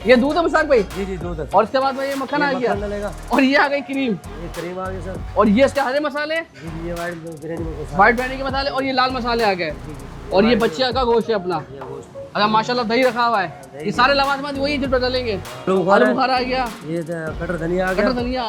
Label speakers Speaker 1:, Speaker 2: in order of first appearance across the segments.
Speaker 1: ये दूध है मुश्ताक भाई?
Speaker 2: जी दूध है।
Speaker 1: और इसके बाद में ये मक्खन आ गया
Speaker 2: डलेगा।
Speaker 1: और ये आ गई क्रीम।
Speaker 2: ये क्रीम आ गई सर।
Speaker 1: और ये इसके हरे मसाले,
Speaker 2: जी ये वाइट
Speaker 1: बिरयानी के मसाले, और ये लाल मसाले आ गए। और ये बच्चिया का गोश्त है अपना। अच्छा माशाल्लाह दही रखा हुआ है। ये सारे लवाजमात वही जो डालेंगे। आलू बुखारा आ गया,
Speaker 2: ये कटर धनिया आ गया।
Speaker 1: कटर धनिया,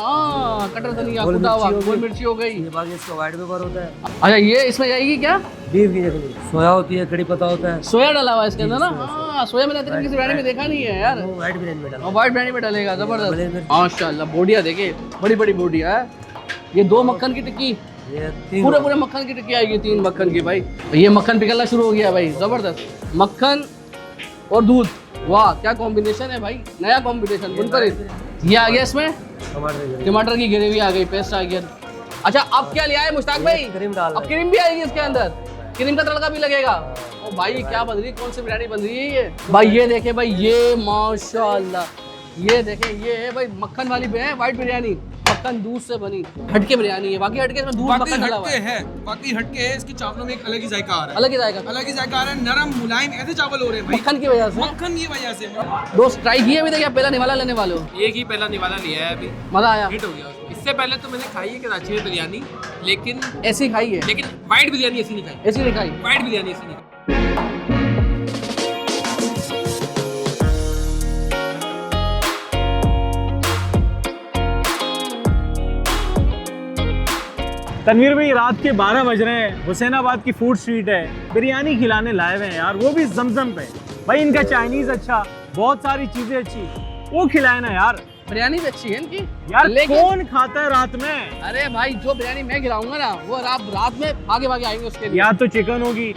Speaker 1: कटर धनिया कुटा हुआ, गोल मिर्ची हो गई।
Speaker 2: ये बाकी इसका वाइट पेपर होता है।
Speaker 1: अच्छा ये इसमें जाएगी क्या?
Speaker 2: बीफ की चटनी, सोया होती है, कड़ी पत्ता होता है।
Speaker 1: सोया डाला हुआ है इसके अंदर ना? हाँ सोया मैंने किसी बिरयानी में देखा नहीं है यार।
Speaker 2: वाइट बिरयानी में डाला।
Speaker 1: और वाइट बिरयानी में डालेगा, जबरदस्त माशाल्लाह। बोटियां देखिए, बड़ी बड़ी बोटियां है। ये 2 मक्खन की टिक्की,
Speaker 2: ये
Speaker 1: पूरे मक्खन की टिक्की आएगी, 3 मक्खन की भाई। ये मक्खन पिघलना शुरू हो गया भाई, जबरदस्त। मक्खन और दूध, वाह क्या कॉम्बिनेशन है भाई, नया कॉम्बिनेशन मुनफरिद। ये आ गया इसमें टमाटर की ग्रेवी आ गई, पेस्ट आ गया। अच्छा अब क्या लिया है मुश्ताक भाई?
Speaker 2: क्रीम डाल,
Speaker 1: अब क्रीम भी आएगी इसके अंदर, क्रीम का तड़का भी लगेगा। ओ भाई क्या बन रही, कौन सी बिरयानी बन रही है ये भाई? ये देखे भाई, ये माशाल्लाह, ये देखे, ये है भाई मक्खन वाली वाइट बिरयानी, मक्खन दूध से बनी, हटके बिरयानी है। बाकी हटके इसमें दूध मक्खन डाला हुआ है।
Speaker 3: बाकी हटके है, इसकी चावलों में एक अलग ही जायका आ रहा है।
Speaker 1: अलग ही जाएगा,
Speaker 3: अलग ही जायका आ रहा है, नरम मुलायम ऐसे चावल हो रहे हैं भाई,
Speaker 1: मक्खन की वजह से।
Speaker 3: मक्खन की वजह से।
Speaker 1: दोस्त ट्राई किए अभी तक या पहला निवाला लेने वाले हो?
Speaker 4: एक ही पहला निवाला लिया है अभी,
Speaker 1: मजा आया?
Speaker 4: हिट हो गया उसको। इससे पहले तो मैंने खाई है कराची में बिरयानी, लेकिन
Speaker 1: ऐसी खाई है,
Speaker 4: लेकिन वाइट बिरयानी ऐसी नहीं खाई।
Speaker 1: ऐसी नहीं खाई।
Speaker 4: वाइट बिरयानी ऐसी नहीं खाई।
Speaker 5: तनवीर भाई रात के 12 बज रहे हैं, हुसैनाबाद की फूड स्ट्रीट है, बिरयानी खिलाने लाए हुए हैं यार, वो भी जमजम पे। भाई इनका चाइनीज अच्छा, बहुत सारी चीजें अच्छी, वो खिलाए ना यार।
Speaker 1: बिरयानी भी अच्छी है इनकी
Speaker 5: यार,
Speaker 1: लेकिन
Speaker 5: कौन खाता है रात में?
Speaker 1: अरे भाई जो बिरयानी मैं खिलाऊंगा ना, वो रात में भागे भागे आएंगे उसके लिए।
Speaker 5: या तो चिकन होगी,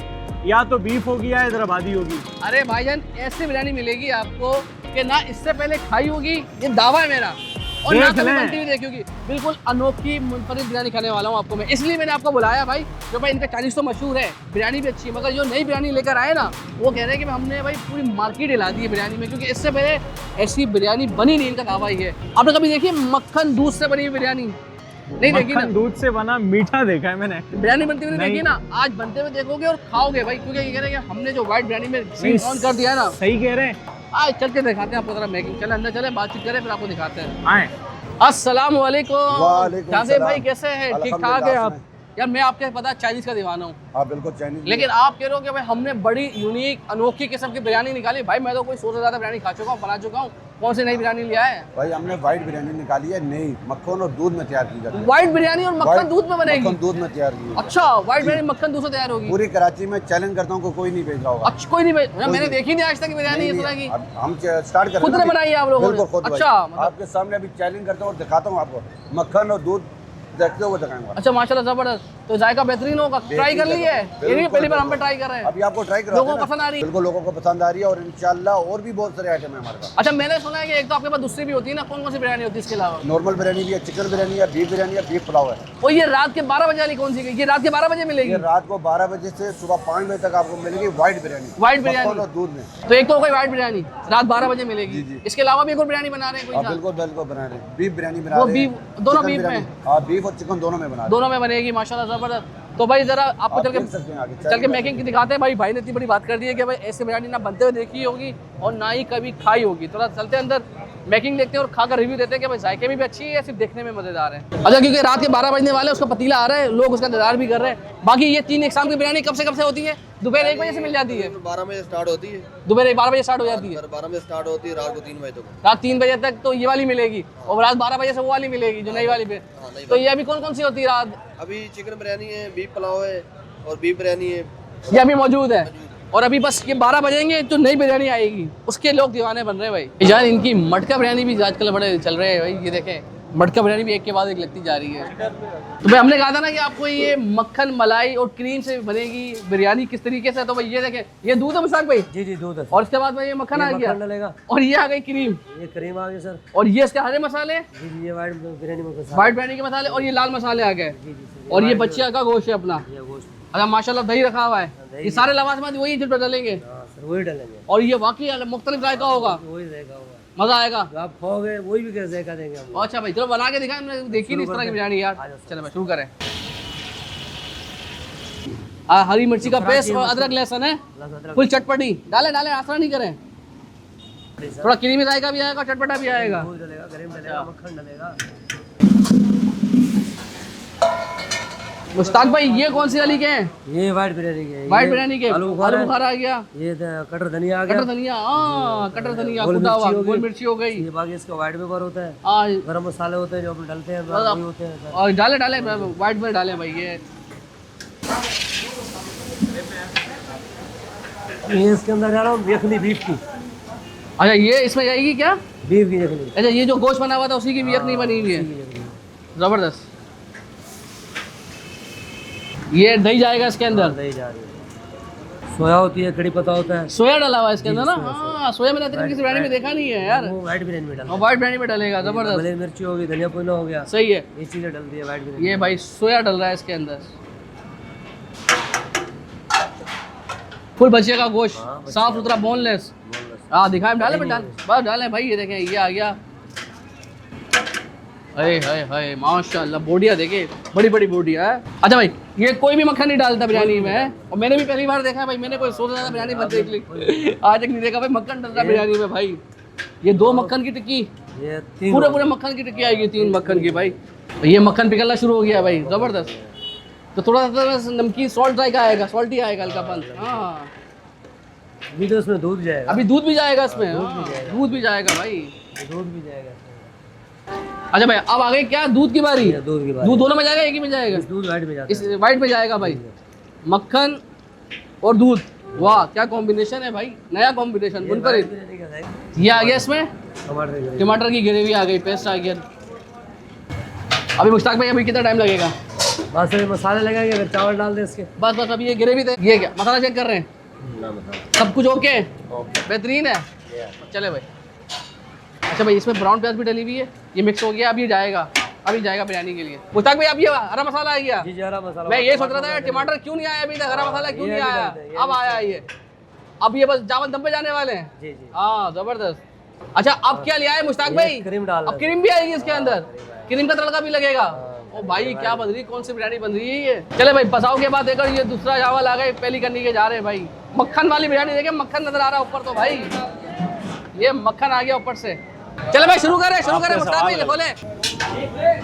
Speaker 5: या तो बीफ होगी, या हैदराबादी होगी।
Speaker 1: अरे भाईजान ऐसी बिरयानी मिलेगी आपको कि ना इससे पहले खाई होगी, ये दावा है मेरा, और ना कभी बनती हुई देखी होगी। बिल्कुल अनोखी मुनफरिद बिरयानी खाने वाला हूँ आपको मैं, इसलिए मैंने आपको बुलाया भाई। जो भाई इनका चाइनीज तो मशहूर है, बिरयानी भी अच्छी है, मगर जो नई बिरयानी लेकर आए ना, वो कह रहे हैं कि हमने भाई पूरी मार्केट हिला दी है बिरयानी में, क्योंकि इससे पहले ऐसी बिरयानी बनी नहीं, इनका दावा ही है। आपने कभी देखी मक्खन दूध से बनी हुई बिरयानी? नहीं देखी ना?
Speaker 5: मक्खन दूध से बना मीठा देखा है मैंने,
Speaker 1: बिरयानी बनती हुई
Speaker 5: नहीं
Speaker 1: देखी ना? आज बनते हुए देखोगे और खाओगे भाई, क्योंकि ये कह रहे हैं कि हमने जो व्हाइट बिरयानी में सीन ऑन कर दिया है ना।
Speaker 5: सही कह रहे हैं।
Speaker 1: आज चल के दिखाते हैं आपको, जरा मेकिंग, चले अंदर चले, बातचीत करें, फिर आपको दिखाते हैं।
Speaker 5: आए।
Speaker 1: अस्सलाम वालेकुम।
Speaker 6: वालेकुम
Speaker 1: जावेद
Speaker 6: सलाम।
Speaker 1: भाई कैसे हैं? ठीक ठाक है आप? यार मैं आपके पता चाइनीज का दीवाना हूँ।
Speaker 6: हाँ बिल्कुल चाइनीज।
Speaker 1: लेकिन आप कह रहे हो कि भाई हमने बड़ी यूनिक अनोखी किस्म की बिरयानी निकाली। भाई मैं तो कोई 100 से ज्यादा बिरयानी खा चुका हूँ, बना चुका हूँ। कौन सी नई बिरयानी लिया है?
Speaker 6: भाई हमने व्हाइट बिरयानी निकाली है, नई मक्खन और दूध में तैयार की जाती है।
Speaker 1: व्हाइट बिरयानी और मक्खन दूध में बनेगी?
Speaker 6: मक्खन दूध में तैयार की है।
Speaker 1: अच्छा, व्हाइट बिरयानी मक्खन दूध से तैयार होगी?
Speaker 6: पूरी कराची में चैलेंज करता हूँ, कोई नहीं भेज रहा होगा।
Speaker 1: अच्छा कोई नहीं भाई, मैंने देखी नहीं आज तक बिरयानी इस तरह की।
Speaker 6: हम स्टार्ट कर
Speaker 1: खुद ने बनाई है आप लोगों ने? अच्छा,
Speaker 6: आपके सामने अभी चैलेंज करता हूँ और दिखाता हूँ आपको, मक्खन और दूध देखते हुए दिखाऊंगा।
Speaker 1: अच्छा माशाल्लाह जबरदस्त, तो जायका बेहतरीन होगा। ट्राई कर ली है? ये नहीं पहली बार हम पे ट्राई कर रहे हैं।
Speaker 6: अभी आपको ट्राई करा,
Speaker 1: लोगों को पसंद आ रही है?
Speaker 6: बिल्कुल लोगों को पसंद आ रही है, और इंशाल्लाह और भी बहुत सारे आइटम है हमारे पास।
Speaker 1: अच्छा मैंने सुना है कि एक तो आपके पास दूसरी भी होती है ना, कौन कौन सी बिरयानी होती है इसके अलावा?
Speaker 6: नॉर्मल बिरयानी भी है, चिकन बिरयानी है, बीफ बिरयानी है, बीफ पुलाव है।
Speaker 1: और ये रात के 12 बजे वाली कौन सी? ये रात के 12 बजे मिलेगी?
Speaker 6: ये रात को 12 बजे से सुबह 5 बजे तक आपको मिलेगी व्हाइट बिरयानी।
Speaker 1: व्हाइट बिरयानी
Speaker 6: और दूध में।
Speaker 1: तो एक तो हो गई व्हाइट बिरयानी, रात 12 बजे मिलेगी। इसके अलावा भी एक और बिरयानी बना रहे हैं कोई?
Speaker 6: बिल्कुल बिल्कुल बना रहे हैं, बीफ बिरयानी बना
Speaker 1: वो
Speaker 6: रहे हैं।
Speaker 1: बीफ, दोनों बीफ में?
Speaker 6: हाँ बीफ और चिकन दोनों में बना रहे हैं।
Speaker 1: दोनों में बनेगी माशाल्लाह जबरदस्त। तो भाई जरा आपको
Speaker 6: आप
Speaker 1: चल
Speaker 6: देख सकते हैं आगे,
Speaker 1: के मेकिंग की दिखाते हैं। भाई ने इतनी बड़ी बात कर दी है कि भाई ऐसे बिरयानी ना बनते हुए देखी होगी और ना ही कभी खाई होगी। थोड़ा चलते हैं अंदर, मेकिंग देखते हैं और खाकर रिव्यू देते हैं कि भाई जायके में भी अच्छी है, सिर्फ देखने में मजेदार है। अच्छा क्योंकि रात के 12 बजने वाले, उसका पतीला आ रहा है, लोग उसका इंतजार भी कर रहे हैं। बाकी ये 3 एक शाम की बिरयानी कब से होती है? दोपहर 1 बजे से मिल जाती है?
Speaker 2: 12 बजे स्टार्ट होती है।
Speaker 1: दोपहर 12 बजे स्टार्ट हो जाती है?
Speaker 2: 12 बजे स्टार्ट होती है, रात को 3 बजे तक।
Speaker 1: रात 3 बजे तक तो ये वाली मिलेगी, और रात 12 बजे से वो वाली मिलेगी जो नई वाली पे। तो ये अभी कौन कौन सी होती है रात?
Speaker 2: अभी चिकन बिरयानी है, बीफ पुलाव है और बीफ बिरयानी है,
Speaker 1: ये अभी मौजूद है। और अभी बस ये 12 बजेंगे तो नई बिरयानी आएगी, उसके लोग दीवाने बन रहे हैं भाई। यार इनकी मटका बिरयानी भी आजकल बड़े चल रहे हैं भाई, ये देखें मटका बिरयानी भी एक के बाद एक लगती जा रही है। तो भाई हमने कहा था ना कि आपको ये मक्खन मलाई और क्रीम से बनेगी बिरयानी किस तरीके से, तो भाई ये देखें, ये दूध है मुश्ताक भाई?
Speaker 2: जी दूध है।
Speaker 1: और इसके बाद में ये मक्खन आ गया
Speaker 2: डलेगा।
Speaker 1: और ये आ गई क्रीम।
Speaker 2: ये क्रीम आ गई सर।
Speaker 1: और ये इसके हरे मसाले,
Speaker 2: जी ये वाइट
Speaker 1: बिरयानी के मसाले, और ये लाल मसाले आ गए। और ये बच्चिया का गोश्त है अपना। अच्छा माशाल्लाह दही रखा हुआ है, ये सारे लवाजमात वही जो डालेंगे?
Speaker 2: वही डालेंगे।
Speaker 1: और ये वाकई मुख्तलिफ जायका होगा,
Speaker 2: वही रहेगा,
Speaker 1: मजा आएगा।
Speaker 2: आप खाओगे वही भी कैसे जायका देंगे हम।
Speaker 1: अच्छा भाई चलो बना के दिखाएं, मैंने देखी नहीं इस तरह की बिरयानी यार। चलो भाई शुरू करें। हरी मिर्ची का पेस्ट और अदरक लहसुन है, फुल चटपटी डालें, आसरा नहीं करें। थोड़ा क्रीमी जायका भी आएगा, चटपटा भी आएगा।
Speaker 2: डलेगा, गरम डलेगा, मक्खन डलेगा।
Speaker 1: मुश्ताक भाई ये कौन सी वाली के हैं?
Speaker 2: ये व्हाइट बिरयानी के।
Speaker 1: व्हाइट बिरयानी के
Speaker 2: आलू
Speaker 1: आलू बुखारा आ गया,
Speaker 2: ये कटर धनिया आ गया।
Speaker 1: कटर धनिया, हाँ कटर धनिया,
Speaker 2: गोल
Speaker 1: कुटा हुआ,
Speaker 2: मिर्ची हो
Speaker 1: गोल
Speaker 2: गई।
Speaker 1: मिर्ची हो गई।
Speaker 2: ये बाकी इसका व्हाइट पेपर होता है,
Speaker 1: हाँ
Speaker 2: गरम मसाले होते हैं जो अपन डालते हैं, वही होते हैं सर।
Speaker 1: और डाले डाले व्हाइट में डाले भाई ये।
Speaker 2: ये इसके अंदर डालो यखनी बीफ की।
Speaker 1: अच्छा ये इसमें जाएगी क्या?
Speaker 2: बीफ की यखनी।
Speaker 1: अच्छा ये जो गोश्त बना हुआ था उसी की भी यखनी बनी हुई है, जबरदस्त। ये दही जाएगा इसके अंदर,
Speaker 2: दही जा रही है, सोया होती है, कड़ी पत्ता होता है,
Speaker 1: सोया डाला हुआ है इसके अंदर ना। हाँ सोया मैंने किसी बिरयानी में देखा नहीं है यार,
Speaker 2: वो व्हाइट बिरयानी में डालते
Speaker 1: और व्हाइट बिरयानी में डालेगा,
Speaker 2: हैं।
Speaker 1: जबरदस्त।
Speaker 2: मलई मिर्ची होगी, धनिया पुदीना हो गया,
Speaker 1: सही है।
Speaker 2: ये चीजें डलती है व्हाइट बिरयानी।
Speaker 1: ये भाई सोया डल रहा है इसके अंदर, फुल बच्चे का गोश्त, साफ सुथरा, बोनलेस। हाँ दिखाएं, डाले बस डालें भाई। ये देखें ये आ गया, हाय हाय हाय माशाल्लाह, बोडिया देखिए, बड़ी बड़ी बोडिया है। अच्छा भाई ये कोई भी मक्खन नहीं डालता बिरयानी में, और मैंने भी पहली बार देखा है भाई। मैंने कोई सोचा था बिरयानी मत देख ली, आज तक नहीं देखा भाई मक्खन डलता बिरयानी में भाई। ये 2 मक्खन की टिक्की,
Speaker 2: ये 3
Speaker 1: पूरे मक्खन की टिक्की आएगी, 3 मक्खन की भाई। ये मक्खन पिघलना शुरू हो गया भाई, जबरदस्त। तो थोड़ा सा नमकीन सॉल्ट जाएगा, आएगा सॉल्टी आएगा हल्कापन। हाँ
Speaker 2: अभी तो इसमें दूध जाएगा,
Speaker 1: अभी दूध भी जाएगा इसमें, दूध भी जाएगा भाई,
Speaker 2: दूध भी जाएगा।
Speaker 1: अच्छा भाई अब आ गई क्या दूध की बारी?
Speaker 2: दूध की बात,
Speaker 1: दूध दोनों में जाएगा, एक ही में जाएगा?
Speaker 2: दूध व्हाइट में जाता
Speaker 1: इस वाइट में जाएगा भाई, मक्खन और दूध। वाह क्या कॉम्बिनेशन है भाई, नया कॉम्बिनेशन मुनफरिद।
Speaker 2: है।
Speaker 1: ये आ गया इसमें
Speaker 2: टमाटर
Speaker 1: टमाटर की ग्रेवी आ गई, पेस्ट आ गया। अभी मुश्ताक भाई अभी कितना टाइम लगेगा?
Speaker 2: बस अभी मसाले लगाएंगे, फिर चावल डाल दें इसके।
Speaker 1: बस बस अभी ये ग्रेवी दे, ये क्या मसाला चेक कर रहे हैं? सब कुछ ओके बेहतरीन है, चले भाई। अच्छा भाई इसमें ब्राउन प्याज भी डली हुई है, ये मिक्स हो गया, अब ये जाएगा, अभी जाएगा बिरयानी के लिए। मुश्ताक भाई अब ये हरा मसाला आ गया।
Speaker 2: जी हरा मसाला।
Speaker 1: मैं ये सोच रहा था टमाटर क्यों नहीं आया अभी तक, हरा मसाला क्यों नहीं आया, अब आया ये। अब ये बस चावल दम पे जाने वाले हैं।
Speaker 2: जी जी।
Speaker 1: हाँ जबरदस्त। अच्छा अब क्या लिया है मुश्ताक भाई?
Speaker 2: क्रीम डाल,
Speaker 1: अब क्रीम भी आएगी इसके अंदर, क्रीम का तड़का भी लगेगा। ओ भाई क्या बन रही, कौन सी बिरयानी बन रही है ये। चले भाई पसाव के बाद देखकर ये दूसरा चावल आ गए, पहली करनी के जा रहे हैं भाई। मक्खन वाली बिरयानी देखे, मक्खन नजर आ रहा है ऊपर तो भाई, ये मक्खन आ गया ऊपर से। चले भाई शुरू करें मुश्ताक भाई खोले।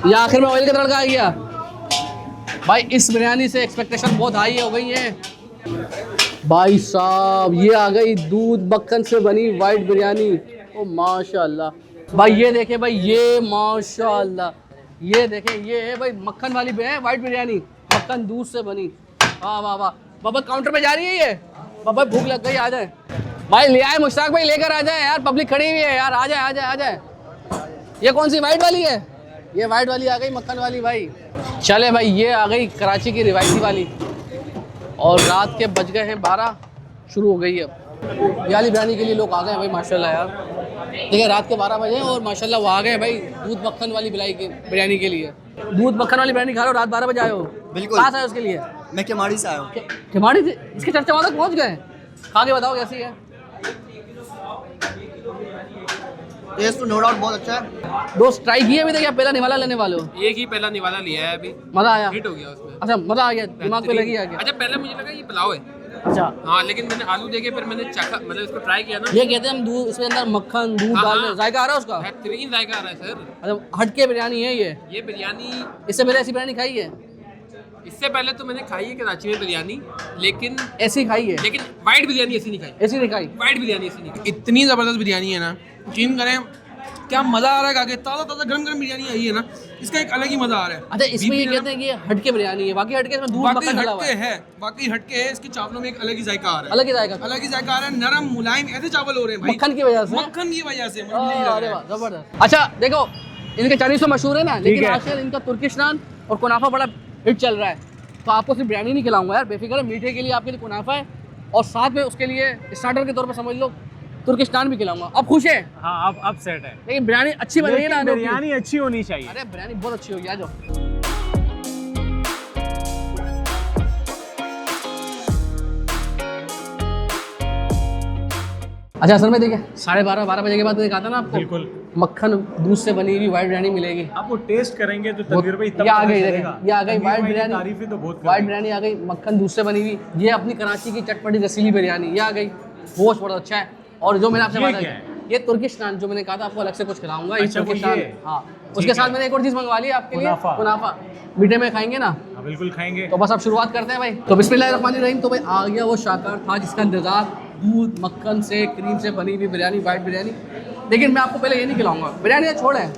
Speaker 1: ये आखिर में ऑयल का तड़का आ गया भाई। इस बिरयानी से एक्सपेक्टेशन बहुत हाई हो गई है भाई साहब। ये आ गई दूध मक्खन से बनी वाइट बिरयानी, ओ माशाल्लाह भाई। ये देखे भाई, ये माशाल्लाह, ये देखें ये है भाई मक्खन वाली है वाइट बिरयानी, मक्खन दूध से बनी। वाह वाह वाह। बाबा काउंटर पे जा रही है ये, बाबा भूख लग गई, आ जाए भाई, ले आए मुश्ताक भाई, लेकर आ जाए यार, पब्लिक खड़ी हुई है यार, आ जाए आ जाए आ जाए। ये कौन सी वाइट वाली है? ये वाइट वाली आ गई मक्खन वाली भाई। चले भाई ये आ गई कराची की रिवायती वाली, और रात के बज गए हैं 12, शुरू हो गई है अब। ये वाली बिरयानी के लिए लोग आ गए हैं भाई माशाल्लाह यार। देखिए रात के 12 बजे और माशाल्लाह वो आ गए भाई दूध मक्खन वाली बिरयानी के लिए। दूध मक्खन वाली बिरयानी खा रहे हो, रात 12 बजे आए हो?
Speaker 7: बिल्कुल।
Speaker 1: कहाँ से आए उसके लिए?
Speaker 7: मैं केमाड़ी से आया हूँ।
Speaker 1: खिमाड़ी से इसके चर्चे वहाँ तक पहुँच गए? खा के बताओ कैसी है?
Speaker 7: टेस्ट तो नो डाउट बहुत अच्छा है।
Speaker 1: दोस्त ट्राई किए अभी तक या पहला निवाला लेने वाले हो?
Speaker 4: एक ही पहला निवाला लिया है अभी,
Speaker 1: मज़ा आया?
Speaker 4: हिट हो गया उसमें।
Speaker 1: अच्छा मज़ा आ गया, दिमाग पे लगी आ गया।
Speaker 4: अच्छा पहले मुझे लगा ये पुलाव है,
Speaker 1: अच्छा
Speaker 4: हाँ, लेकिन मैंने आलू देखे, फिर मैंने चखा, मतलब इसको ट्राई किया ना,
Speaker 1: ये कहते हैं हम दूध, इसके अंदर मक्खन दूध
Speaker 4: हाँ,
Speaker 1: डालने,
Speaker 4: हाँ।
Speaker 1: जायका आ रहा है उसका?
Speaker 4: बेहतरीन जायका आ रहा है सर।
Speaker 1: अच्छा हटके बिरयानी है ये?
Speaker 4: ये बिरयानी
Speaker 1: इससे पहले ऐसी बिरयानी खाई है?
Speaker 4: इससे पहले तो मैंने खाई है कराची में बिरयानी, लेकिन
Speaker 1: ऐसी खाई है?
Speaker 4: वाइट बिरयानी ऐसी नहीं खाई,
Speaker 1: ऐसी नहीं खाई?
Speaker 4: वाइट बिरयानी ऐसी नहीं खाई।
Speaker 3: इतनी ज़बरदस्त बिरयानी है ना, यकीन करें क्या मज़ा आ रहा है खा के। ताज़ा ताज़ा गरम गरम बिरयानी आई है ना, इसका एक अलग ही मज़ा आ रहा है।
Speaker 1: अच्छा इसमें ये कहते हैं कि ये हटके बिरयानी है, बाकी हटके इसमें दूध
Speaker 3: बाकी
Speaker 1: मक्खन डाला हुआ
Speaker 3: हटके
Speaker 1: है,
Speaker 3: है, बाकी हटके है, इसके चावलों में एक अलग ही जायका आ रहा है,
Speaker 1: अलग ही जाएगा
Speaker 3: अलग ही जायका आ रहा है, नरम मुलायम ऐसे चावल हो रहे हैं भाई,
Speaker 1: मक्खन की वजह से।
Speaker 3: मक्खन की वजह से। मुझे यही लग
Speaker 1: अरे
Speaker 3: रहा
Speaker 1: वाह जबरदस्त। अच्छा देखो इनके चाइनीज तो मशहूर है ना, लेकिन
Speaker 5: है।
Speaker 1: आजकल इनका तुर्किश नान और कुनाफा बड़ा हिट चल रहा है। तो आपको सिर्फ बिरयानी नहीं खिलाऊंगा यार, बेफिक्र है, मीठे के लिए आपके लिए कुनाफा है, और साथ में उसके लिए स्टार्टर के तौर पर समझ लो तुर्किश नान भी खिलाऊंगा। अब खुश है?
Speaker 5: हाँ अब सेट है,
Speaker 1: लेकिन बिरयानी अच्छी बन रही है ना?
Speaker 5: लेकिन
Speaker 1: अनोखी।
Speaker 5: बिरयानी अच्छी होनी चाहिए।
Speaker 1: अरे बिरयानी बहुत अच्छी होगी, आ जाओ। अच्छा असल में देखिए 12:30 बजे के बाद देखा था ना आपको,
Speaker 5: बिल्कुल
Speaker 1: मक्खन दूध से बनी हुई वाइट बिरयानी मिलेगी।
Speaker 5: आप वो टेस्ट करेंगे तो तनवीर भाई तब
Speaker 1: ये आ
Speaker 5: पता
Speaker 1: गई,
Speaker 5: चलेगा।
Speaker 1: देखिए ये आ गई
Speaker 5: तनवीर
Speaker 1: वाइट
Speaker 5: भाई की
Speaker 1: बिरयानी,
Speaker 5: तारीफें तो बहुत कर
Speaker 1: वाइट
Speaker 5: रही हैं।
Speaker 1: बिरयानी आ गई, मक्खन दूध से बनी हुई। ये अपनी कराची की चटपटी रसीली बिरयानी ये आ गई, बहुत बड़ा अच्छा है। और जो मैंने आपसे
Speaker 5: ये
Speaker 1: बात
Speaker 5: क्या
Speaker 1: की, ये तुर्किश नान जो मैंने कहा था आपको अलग से कुछ खिलाऊंगा। ये
Speaker 5: अच्छा, वो
Speaker 1: तुर्किश नान,
Speaker 5: ये?
Speaker 1: हाँ। उसके साथ मैंने एक और चीज़ मंगवा ली है आपके लिए,
Speaker 5: कुनाफा।
Speaker 1: कुनाफा। मीठे में खाएंगे ना,
Speaker 5: हाँ, बिल्कुल खाएंगे।
Speaker 1: तो बस अब शुरुआत करते हैं भाई। तो बिस्मिल्लाहिर्रहमानिर्रहीम। तो भाई आ गया वो शाकार था जिसका इंतजार दूध मक्खन से क्रीम से बनी हुई बिरयानी, वाइट बिरयानी। लेकिन मैं आपको पहले ये नहीं खिलाऊंगा, बिरयानी छोड़े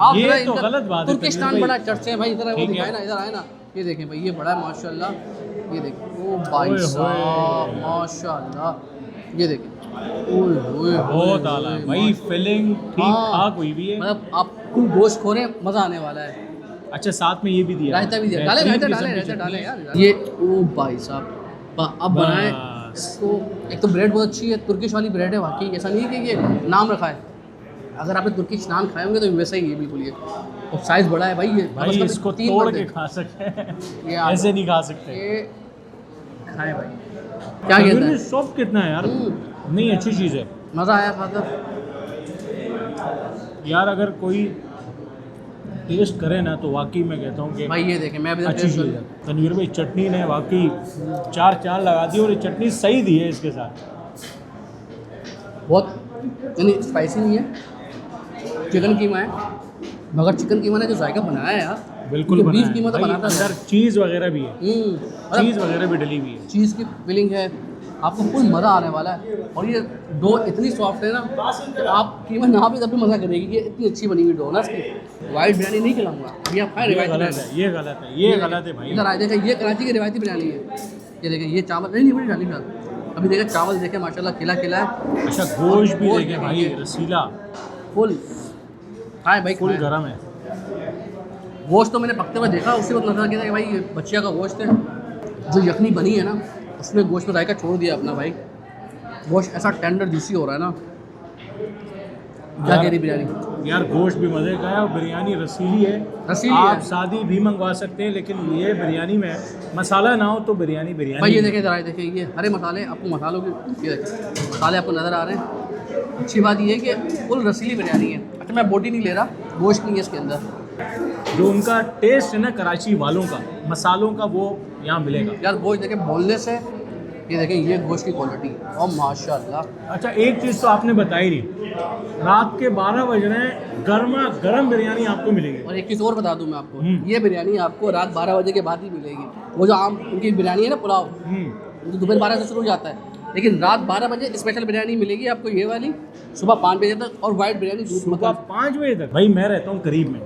Speaker 1: आप
Speaker 5: ये
Speaker 1: जरा
Speaker 5: तो
Speaker 1: इनका
Speaker 5: गलत बात है
Speaker 1: तुर्किश
Speaker 5: तनवीर
Speaker 1: नान
Speaker 5: भाई।
Speaker 1: बड़ा चर्चे हैं भाई, इधर वो
Speaker 5: ठीक है।
Speaker 1: दिखाए ना, इधर आए ना, ये देखें भाई, ये बड़ा है माशाल्लाह। ये देखें ओ भाई
Speaker 5: ओए
Speaker 1: साहब माशाल्लाह, ये देखें ओए होए
Speaker 5: बहुत आला है भाई, फिलिंग ठीक ठाक हुई भी है।
Speaker 1: मतलब आपको गोश्त खोरे मजा आने वाला है।
Speaker 5: अच्छा, साथ में ये भी दिया,
Speaker 1: रायता भी दिया, डाले
Speaker 5: बेहतरीन
Speaker 1: रायता
Speaker 5: किस्म
Speaker 1: डाले
Speaker 5: की
Speaker 1: रायता
Speaker 5: चटनी
Speaker 1: डाले
Speaker 5: है।
Speaker 1: यार। ये ओ भाई साहब अब बनाए
Speaker 5: बस।
Speaker 1: इसको। एक तो ब्रेड बहुत अच्छी है, तुर्किश वाली ब्रेड है वाकई, ऐसा नहीं है कि ये नाम रखा है। अगर आपने तुर्किश नान खाए होंगे तो वैसा ही है बिल्कुल। ये और साइज़ बड़ा है भाई, ये
Speaker 5: भाई
Speaker 1: बस
Speaker 5: इसको
Speaker 1: तीन
Speaker 5: तोड़
Speaker 1: बंदे।
Speaker 5: के खा सकते हैं,
Speaker 1: ये आप-
Speaker 5: ऐसे नहीं खा सकते।
Speaker 1: ये खाए भाई, क्या कहता है,
Speaker 5: सॉफ्ट कितना है यार, नहीं अच्छी चीज़ है
Speaker 1: मज़ा आया खाकर।
Speaker 5: यार। अगर कोई टेस्ट करे ना तो वाकई मैं कहता हूँ कि
Speaker 1: भाई ये देखें, मैं भी
Speaker 5: अच्छी चीज़ है। तनवीर भाई चटनी ने वाकई चार चांद लगा दी, और ये चटनी सही दी है इसके साथ।
Speaker 1: बहुत यानी स्पाइसी नहीं है, चिकन कीमा है, मगर चिकन कीमा ने जो जायका बनाया है यार,
Speaker 5: बिल्कुल
Speaker 1: क्योंकि
Speaker 5: बनाया
Speaker 1: बीफ कीमा तो
Speaker 5: भाई,
Speaker 1: बनाता है।
Speaker 5: अंदर चीज़ वगैरह भी है,
Speaker 1: मतलब
Speaker 5: चीज़ वगैरह भी डली हुई है।
Speaker 1: चीज़ की फिलिंग है, आपको फुल मज़ा आने वाला है। और ये डो इतनी सॉफ्ट है ना कि आप कीमा ना भी तब भी मज़ा करेगी। ये इतनी अच्छी बनी हुई डो ना इसकी। वाइट बिरयानी नहीं खिलाऊंगा अभी, आप खाएं
Speaker 5: ये
Speaker 1: रिवायती
Speaker 5: गलत
Speaker 1: बिरयानी।
Speaker 5: है, ये गलत है, ये गलत है भाई।
Speaker 1: इधर आए देखें, ये कराची की रिवायती बिरयानी है। ये देखें, ये चावल नहीं बड़ी डाली फिलहाल। अभी देखें चावल देखें माशाल्लाह खिला खिला है,
Speaker 5: अच्छा, गोश्त भी
Speaker 1: गोश्त
Speaker 5: देखें
Speaker 1: भी
Speaker 5: भाई,
Speaker 1: है।
Speaker 5: रसीला
Speaker 1: फुल खाए भाई,
Speaker 5: फुल
Speaker 1: खाएं।
Speaker 5: गरम है।
Speaker 1: गोश्त तो मैंने पकते हुए देखा, उसी वक्त नजर किया कि भाई ये बच्चिया का गोश्त है। जो यखनी बनी है ना, उसने गोश्त में जायका छोड़ दिया अपना भाई। गोश्त ऐसा टेंडर जूसी हो रहा है ना, क्या कह रही बिरयानी।
Speaker 5: यार गोश्त भी मज़े का है और बिरयानी रसीली है।
Speaker 1: रसीली
Speaker 5: आप
Speaker 1: है
Speaker 5: सादी भी मंगवा सकते हैं, लेकिन ये बिरयानी में मसाला ना हो तो बिरयानी बिरयानी
Speaker 1: भाई। ये
Speaker 5: है।
Speaker 1: देखें जरा, देखिए ये हरे मसाले आपको, मसालों की ये देखें मसाले आपको नज़र आ रहे हैं। अच्छी बात ये है कि फुल रसीली बिरयानी है। अच्छा, मैं बोटी नहीं ले रहा, गोश्त नहीं है इसके अंदर।
Speaker 5: जो उनका टेस्ट है ना कराची वालों का, मसालों का, वो यहाँ मिलेगा।
Speaker 1: यार गोश्त देखें बोलने से, ये देखें ये गोश्त की क्वालिटी और माशाल्लाह।
Speaker 5: अच्छा, एक चीज़ तो आपने बताई नहीं, रात के 12 बज रहे हैं, गर्मा गर्म बिरयानी आपको मिलेगी।
Speaker 1: और एक चीज़ और बता दूं मैं आपको, ये बिरयानी आपको रात 12 बजे के बाद ही मिलेगी। वो जो आम उनकी बिरयानी है ना, पुलाव, वो तो दोपहर 12 से शुरू हो जाता है, लेकिन रात 12 बजे स्पेशल बिरयानी मिलेगी आपको ये वाली, सुबह 5 बजे तक। और वाइट बिरयानी दूध
Speaker 5: सुबह
Speaker 1: मक्खन।
Speaker 5: 5 बजे तक। भाई मैं रहता हूँ करीब में,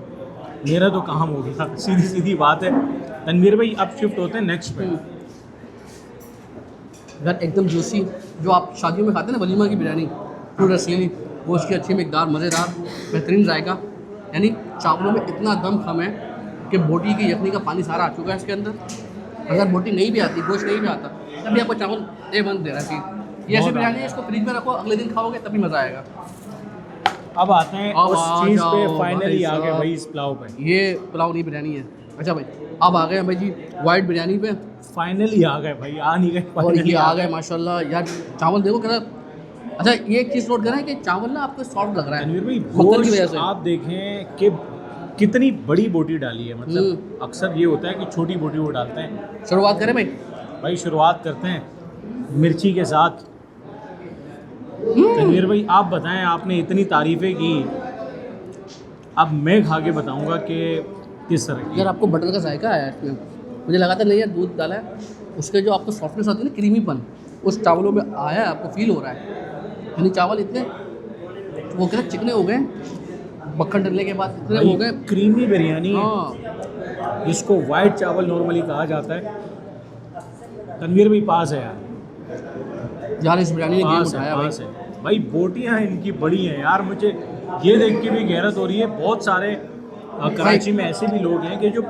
Speaker 5: मेरा तो काम हो गया, सीधी सीधी बात है। तनवीर भाई अब शिफ्ट होते हैं नेक्स्ट पे।
Speaker 1: घर एकदम जूसी, जो आप शादियों में खाते हैं ना, वलीमा की बिरयानी, पूरी रसीली, गोश्त की अच्छी मकदार, मज़ेदार, बेहतरीन जायका। यानी चावलों में इतना दम खम है कि बोटी की यखनी का पानी सारा आ चुका है इसके अंदर। अगर बोटी नहीं भी आती, गोश्त नहीं भी आता, तभी आपको चावल A1 देना चाहिए। ये ऐसी बिरयानी है, इसको फ्रिज में रखो, अगले दिन खाओगे तभी मज़ा आएगा।
Speaker 5: अब आते हैं
Speaker 1: अब
Speaker 5: उस
Speaker 1: आ
Speaker 5: चीज़
Speaker 1: जाओ
Speaker 5: पे,
Speaker 1: भाई
Speaker 5: फाइनली आ गए
Speaker 1: साहब।
Speaker 5: भाई इस पुलाव पे।
Speaker 1: ये पुलाव नहीं बिरयानी है। अच्छा भाई, अब आ गए हैं भाई जी वाइट बिरयानी पे,
Speaker 5: फाइनली आ गए भाई, आ नहीं गए,
Speaker 1: और
Speaker 5: finally
Speaker 1: ये आ गए माशाल्लाह। यार चावल देखो कितना अच्छा। ये एक चीज़ नोट करें कि चावल ना आपको सॉफ्ट लग रहा है
Speaker 5: तनवीर भाई,
Speaker 1: मक्खन की वजह
Speaker 5: गोश्त
Speaker 1: से।
Speaker 5: आप देखें कि कितनी बड़ी बोटी डाली है। मतलब अक्सर ये होता है कि छोटी बोटी वो डालते हैं।
Speaker 1: शुरुआत करें भाई।
Speaker 5: भाई शुरुआत करते हैं मिर्ची के साथ। तनवीर भाई आप बताएं, आपने इतनी तारीफ़ें की, अब मैं खा के बताऊंगा कि किस तरह की।
Speaker 1: यार आपको बटर का जायका आया इसमें, मुझे लगा था नहीं यार दूध डाला है, उसके जो आपको सॉफ्टनेस आती है ना, क्रीमीपन, उस चावलों में आया है, आपको फील हो रहा है। यानी चावल इतने वो कहते चिकने हो गए मक्खन डलने के बाद, इतने हो गए।
Speaker 5: क्रीमी बिरयानी है,
Speaker 1: हाँ
Speaker 5: जिसको वाइट चावल नॉर्मली कहा जाता है। तनवीर भाई पास है यार,
Speaker 1: यार इस बिरयानी ने गेम
Speaker 5: पास है,
Speaker 1: उठाया भाई।
Speaker 5: पास है भाई। बोटियाँ इनकी बड़ी हैं यार, मुझे ये देख के भी गैरत हो रही है। बहुत सारे कराची में ऐसे भी लोग हैं कि जो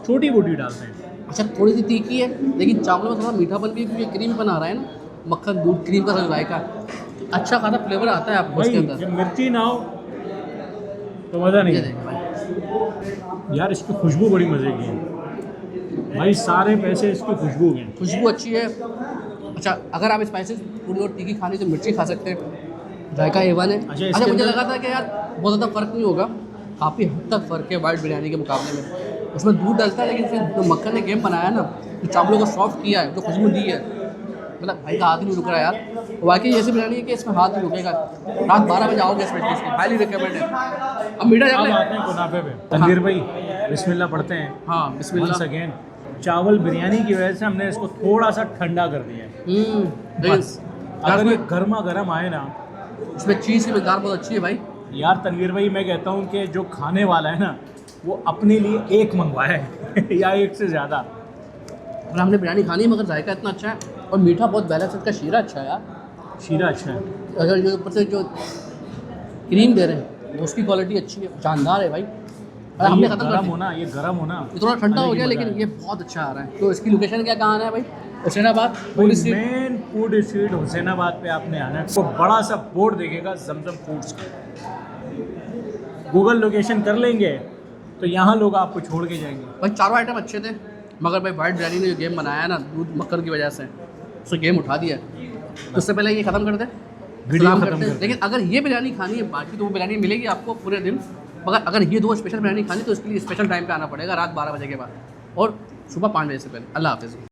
Speaker 5: छोटी बोटी डालते हैं।
Speaker 1: अच्छा थोड़ी सी तीखी है, लेकिन चावलों में थोड़ा मीठापन भी, क्योंकि क्रीमपन आ रहा है ना, मक्खन दूध क्रीम का जायका, अच्छा खासा फ्लेवर आता है आपको इसके
Speaker 5: भाई
Speaker 1: अंदर।
Speaker 5: जब मिर्ची ना हो तो मज़ा नहीं
Speaker 1: ये
Speaker 5: है
Speaker 1: देखें भाई,
Speaker 5: यार। इसकी खुशबू बड़ी मज़े की है भाई, सारे पैसे इसकी खुशबू के हैं।
Speaker 1: खुशबू अच्छी है। अच्छा अगर आप स्पाइसेस थोड़ी और तीखी खानी तो मिर्ची खा सकते हैं, जायका A1 है।
Speaker 5: अच्छा,
Speaker 1: अच्छा
Speaker 5: इसके
Speaker 1: मुझे
Speaker 5: अंदर-
Speaker 1: लगा था कि यार बहुत ज़्यादा फ़र्क नहीं होगा, काफ़ी हद तक फ़र्क है वाइट बिरयानी के मुकाबले में। उसमें दूध डलता है, लेकिन फिर जो मक्खन ने गेम बनाया ना, जो चावलों को सॉफ्ट किया है, जो खुशबू दी है, मतलब भाई का हाथ ही नहीं रुक रहा यार। वाकई ऐसी बिरयानी है कि इसमें हाथ नहीं रुकेगा। रात 12 बजे आओगे स्पेशली, इसकी हाईली रिकमेंड है। अब मीठा
Speaker 5: अब
Speaker 1: चावल
Speaker 5: आते हैं कुनाफे पे। तनवीर भाई बिस्मिल्लाह पढ़ते हैं।
Speaker 1: हाँ बिस्मिल्लाह।
Speaker 5: Once again, चावल बिरयानी की वजह से हमने इसको थोड़ा सा ठंडा कर दिया है। बस अगर ये गर्मा गर्म आए ना,
Speaker 1: इसमें चीज़ की मकदार बहुत अच्छी है भाई।
Speaker 5: यार तनवीर भाई मैं कहता हूँ कि जो खाने वाला है ना वो अपने लिए एक मंगवाया है या एक से ज़्यादा।
Speaker 1: और हमने बिरयानी खानी है मगर जायका इतना अच्छा है और मीठा बहुत बैलेंस, इसका शीरा अच्छा है यार।
Speaker 5: शीरा अच्छा है।
Speaker 1: अगर जो ऊपर से जो क्रीम दे रहे हैं वो उसकी क्वालिटी अच्छी है, जानदार है भाई। और हमने खत्म कर
Speaker 5: गर्म
Speaker 1: दिया।
Speaker 5: होना, ये गर्म होना
Speaker 1: ये थोड़ा ठंडा हो
Speaker 5: अलग ही
Speaker 1: गया
Speaker 5: मजा
Speaker 1: लेकिन
Speaker 5: है।
Speaker 1: ये बहुत अच्छा आ रहा है। तो इसकी लोकेशन क्या कहाँ है भाई? Husainabad police street.
Speaker 5: Main food street Husainabad पे आपने आना है। तो बड़ा सा बोर्ड देखेगा जमजम फूड्स का, गूगल लोकेशन कर लेंगे तो यहाँ लोग आपको छोड़ के जाएंगे।
Speaker 1: भाई चारों आइटम अच्छे थे मगर भाई वाइट बिरयानी ने जो गेम बनाया है ना दूध मक्खन की वजह से, उसने गेम उठा दिया है। तो उससे पहले ये ख़त्म कर दे,
Speaker 5: वीडियो
Speaker 1: सलाम
Speaker 5: खत्म
Speaker 1: करते हैं।
Speaker 5: कर दे।
Speaker 1: लेकिन अगर ये बिरयानी खानी है, बाकी तो वो बिरयानी मिलेगी आपको पूरे दिन, मगर अगर ये दो स्पेशल बिरयानी खानी तो इसके लिए स्पेशल टाइम पे आना पड़ेगा रात 12 बजे के बाद और सुबह 5 बजे से पहले। अल्लाह हाफिज़।